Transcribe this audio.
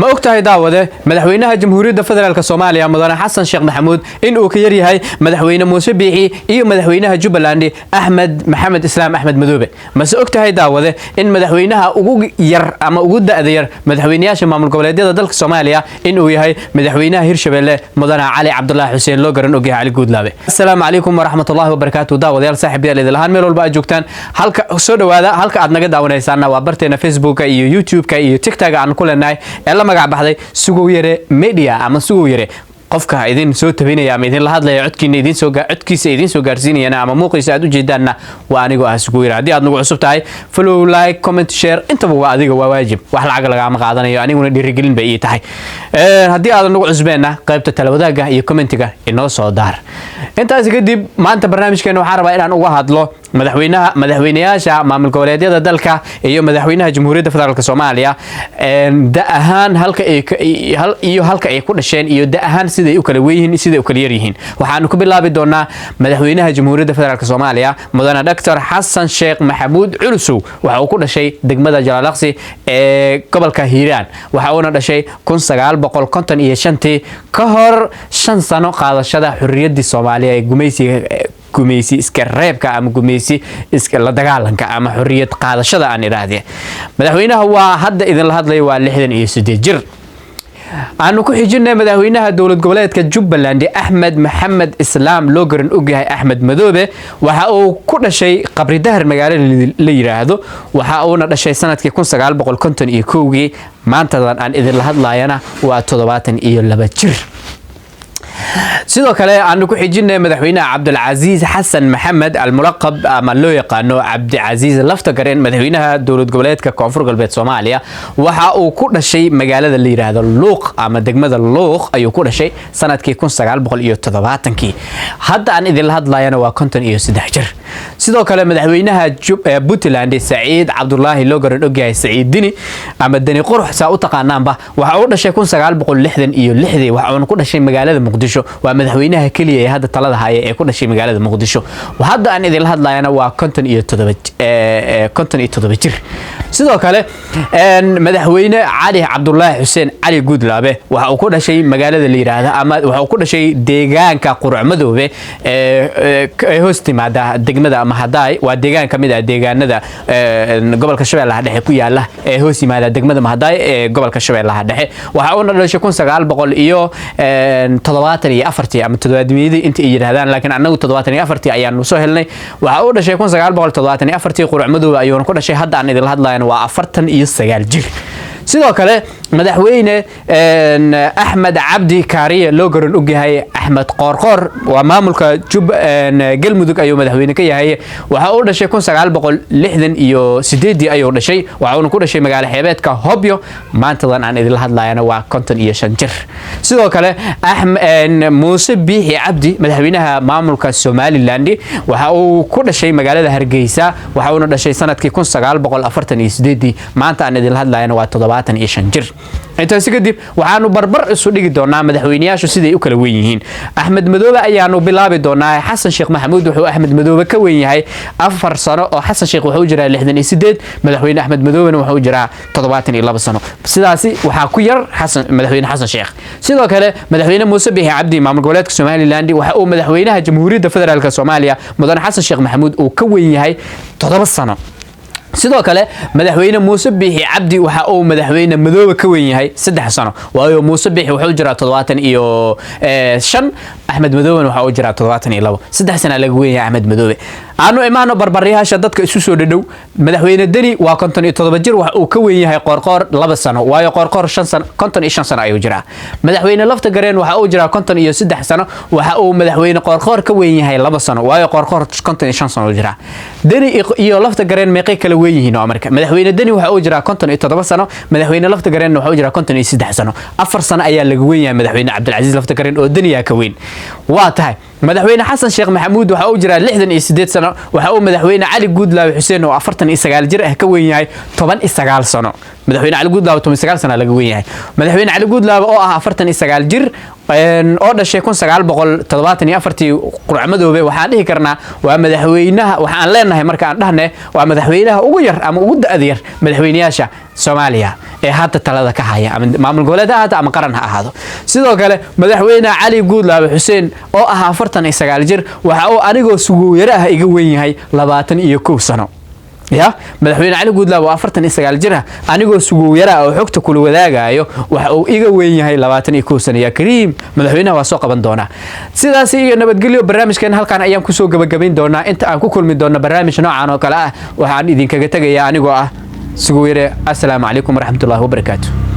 ma ogtahay daawade madaxweynaha jamhuuriyadda federaalka Soomaaliya mudane Xasan Sheekh Maxamuud in uu ka yar yahay madaxweyne Muuse Biixi iyo madaxweynaha Jubbaland Axmed Maxamed Islaam Axmed Madoobe ma ogtahay daawade in madaxweynaha ugu yar ama ugu da'da yar madaxweynayaasha maamul goboleedyada dalka Soomaaliya in uu yahay madaxweynaha Hirshabelle mudane Cali Cabdullaahi Xuseen loo garan ogyahay Cali Guudlaabe. Assalaamu calaykum waraxmatullaahi wabarakaatuh daawadayaal saaxiibayaal idin lahaan meel walba aad joogtaan halka soo dhawaada halka aad naga daawanaysaan waa barteena Facebook iyo YouTube iyo TikTok aan ku leenahay ee la magac baxday Sugow Yare Media ama Sugow Yare qofka idin soo tabinaya ama idin la hadlaya codkiisa idin soo gaarsiinayana ama muuqiisa aad u jeedaanna waa anigu Sugow Yare hadii aad nagu cusub tahay follow like comment share intaba waa adiga waa waajib wax lacag laga ma qaadanayo aniguna dhiirigelin bay tahay hadii aad nagu cusbeena qaybta talawadaga iyo commentiga inoo soo daar intaas kadib maanta barnaamijkeena waxaan rabaa inaan uga hadlo madaxweynayaasha maamul goboleedyada dalka iyo madaxweynaha jamhuuriyadda federaalka Soomaaliya da ahaan halka ay ku dhasheen iyo da ahaan siday u kala weeyeen siday u kala yar yihiin waxaan ku bilaabi doonaa madaxweynaha jamhuuriyadda federaalka Soomaaliya mudane Dr. Xasan Sheekh Maxamuud Culusow waxa uu ku dhashay degmada Jalaalaqsi ee gobolka Hiiraan waxa uu dhashay 1955 ka hor 5 sano qaadashada xurriyadda Soomaaliya ee gumeysi iska reebka ama gumeysi iska la dagaalanka ama xurriyad qaadashada aan iraahday madaxweynaha waa hadda idin la hadlay waa 68 jir aanu ku xijinay madaxweynaha dowlad goboleedka Jubbaland Axmed Maxamed Islaam loo garan ogyahay Axmed Madoobe waxa uu ku dhashay qabri dahar magaalada la yiraahdo waxa uu dhashay sanadkii 1951 maantadan aan idin la hadlayana waa 72 jir sidoo kale aanu ku xijinay madaxweynaha Cabdulcaziz Xasan Maxamed al-mulaqab ama loo yaqaano Cabdulcaziz Laftagareen madaxweynaha dowlad goboleedka Koonfur Galbeed Soomaaliya waxa uu ku dhashay magaalada la yiraahdo Luuq ama degmada Luuq ayuu ku dhashay sanadkii 1970 hadda aan idin la hadlayana waa 53 jir sidoo kale madaxweynaha Puntland Saciid Cabdullaahi loo garan ogyahay Saciid Dini ama Dani Qurux saa u taqaanaanba waxa uu dhashay 1966 waxa uu ku dhashay magaalada Muqdisho waa madaxweynaha kaliya ee hadda talada haya ee ku dhashay magaalada Muqdisho hadda aan idin la hadlayana waa 57 jir sidoo kale madaxweyne Cali Cabdullaahi Xuseen Cali Guudlaabe waxa uu ku dhashay magaalada la yiraahdo ama waxa uu ku dhashay deegaanka Quracmadoobe ee hoos timaada degmada Mahadaay waa deegaan kamid ah deegaanada gobolka Shabeellaha Dhexe ku yaala ee hoos yimaada degmada Mahadaay ee gobolka Shabeellaha Dhexe waxa uu dhashay 1974 ama 700 inta ay yiraahdaan laakiin anagu 74 ayaan soo helnay waxa uu dhashay 1974 Quracmadoobe ayuu ku dhashay hadda aan idin la hadlayna waa 49 jir sidoo kale madaxweyne Axmed Cabdi Kaariye loo garan ogyahay Axmed Qoorqoor waa maamulka Galmudug ayuu madaxweyne ka yahay waxa uu dhashay 1968 ayuu dhashay waxa uu ku dhashay magaalada xeebeedka Hobyo maantadan aan idin la hadlayna waa 55 jir sidoo kale Muuse Biixi Cabdi madaxweynaha maamulka Somaliland waxa uu ku dhashay magaalada Hargeysa waxa uu dhashay sanadkii 1948 maanta aan idin la hadlayna waa 75 jir intaas kadib waxaanu barbar isu dhigi doonaa madaxweynayaashu siday u kala weyn yihiin Axmed Madoobe ayaanu bilaabi doonaa Xasan Sheekh Maxamuud wuxuu Axmed Madoobe ka weyn yahay 4 sano oo Xasan Sheekh wuxuu jiraa 68 madaxweyne Axmed Madoobe wuxuu jiraa 72 sano sidaasi waxa ku yar madaxweyne Xasan Sheekh sidoo kale madaxweyne Muuse Biixi Cabdi maamul goboleedka Somaliland waxa uu madaxweynaha jamhuuriyadda federaalka Soomaaliya mudane Xasan Sheekh Maxamuud uu ka weyn yahay 7 sano sidoo kale madaxweyne Muuse Biixi Cabdi waxa uu madaxweyne Madoobe ka weyn yahay 3 sano waayo Muuse Biixi wuxuu jiraa 75 Axmed Madoobe waxa uu jiraa 72 3 sano laga weyn yahay Axmed Madoobe aanu imaano barbaryaasha dadka isu soo dhadhow madaxweyne Dani waa 57 jir waxa uu ka weyn yahay Qoorqoor 2 sano waayo Qoorqoor 5 sano 55 sano ayuu jiraa madaxweyne Laftagareen waxa uu jiraa 53 sano waxa uu madaxweyne Qoorqoor ka weyn yahay 2 sano waayo Qoorqoor 55 sano jiraa Dani iyo Laftagareen meeqay kala weyn yihiin Amarka madaxweyne Dani waxa uu jiraa 57 sano madaxweyne Laftagareen waxa uu jiraa 53 sano 4 sano ayaa laga weyn yahay madaxweyne Cabdulcaziz Laftagareen oo Dani ka weyn waa tahay madaxweyne Xasan Sheekh Maxamuud waxa uu jiraa 68 sano waxa uu madaxweyne Cali Guudlaabe Xuseen oo 49 jir ah ka weyn yahay 19 sano madaxweyne cali guudlaabe 19 sano laga weyn yahay madaxweyne cali guudlaabe oo ah 49 jir oo dhashay 1974 quracmadoobe waxaan dhihi karnaa waa madaxweynaha waxaan leenahay marka aan dhahnay waa madaxweynaha ugu yar ama ugu da'da yar madaxweynayaasha Soomaaliya ee hadda talada ka haya ama maamul goboleedaha ama qaran ha ahaado sidoo kale madaxweynaha cali guudlaabe xuseen oo ah 49 jir waxa uu anigoo sugu yar ah iga weyn yahay 21 sano يا مدحوين علي قودلاب وافرتن إسقال جرها أنا جو سجو يرى أو حكت كل وذاقة أيو وحو إيجا وين هاي لباتن يكوسن يا كريم مدحوينها وسوق بندونا سيداسي أنا بتقولي برنامج كان هالكان أيام كسوق بجبين دونا أنت أكو كل من دونا برنامج نوع عنه كلا وحان إذا كجتة يا أنا جو سجو يرى السلام عليكم ورحمة الله وبركاته.